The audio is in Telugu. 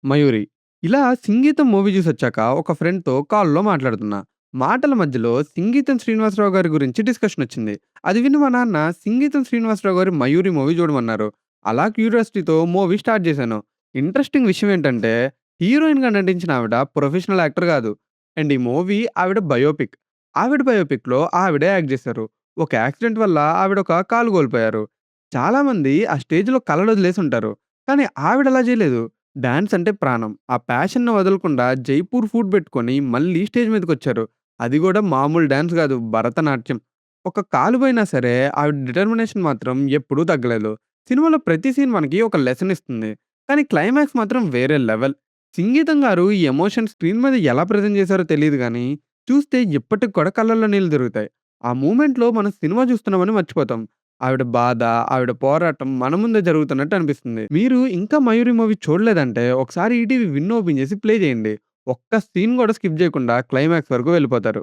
'మయూరి'. ఇలా 'సింగీతం' మూవీ చూసొచ్చాక ఒక ఫ్రెండ్‌తో కాల్‌లో మాట్లాడుతున్నా. మాటల మధ్యలో 'సింగీతం శ్రీనివాసరావు' గారి గురించి డిస్కషనొచ్చింది. అది విని మా నాన్న 'సింగీతం శ్రీనివాసరావు' గారి 'మయూరి' మూవీ చూడమన్నారు. అలా క్యూరియాసిటీతో మూవీ స్టార్ట్ చేశాను. ఇంట్రెస్టింగ్ విషయం ఏంటంటే హీరోయిన్‌గా నటించిన ఆవిడ ప్రొఫెషనల్ యాక్టర్ కాదు. అండ్ ఈ మూవీ ఆవిడ బయోపిక్. ఆవిడ బయోపిక్‌లో ఆవిడే యాక్ట్ చేశారు. ఒక యాక్సిడెంట్ వల్ల ఆవిడ ఒక కాలు కోల్పోయారు. చాలామంది ఆ స్టేజ్‌లో కలలొదిలేసుంటారు. కానీ ఆవిడలా చేయలేదు. డాన్స్ అంటే ప్రాణం. ఆ ప్యాషన్‌ని వదలకుండా 'జైపూర్ ఫుడ్' పెట్టుకొని మళ్ళీ స్టేజ్ మీదకొచ్చారు. అది గూడా మామూలు డాన్స్ గాదు. భరతనాట్యం. ఒక కాలు పోయినా సరే ఆవిడ డిటర్మినేషన్ మాత్రం ఎప్పుడూ తగ్గలేదు. సినిమాలో ప్రతి సీన్ మనకి ఒక లెసన్ ఇస్తుంది. కానీ క్లైమాక్స్ మాత్రం వేరే లెవెల్. 'సింగీతం' గారు ఈ ఎమోషన్ స్క్రీన్ మీద ఎలా ప్రెజెంట్ చేశారో తెలీదు గానీ, చూస్తే ఇప్పటికి కూడా కళ్ళల్లో నీళ్లు తిరుగుతాయి. ఆ మూమెంట్‌లో మనం సినిమా చూస్తున్నామని మర్చిపోతాం. ఆవిడ బాధ, ఆవిడ పోరాటం మన ముందే జరుగుతున్నట్టు అనిపిస్తుంది. మీరు ఇంకా 'మయూరి' మూవీ చూడలేదంటే ఒకసారి ఈటీవీ విన్ ఓపెన్ చేసి ప్లే చేయండి. ఒక్క సీన్ కూడా స్కిప్ చేయకుండా క్లైమాక్స్ వరకు వెళ్ళిపోతారు.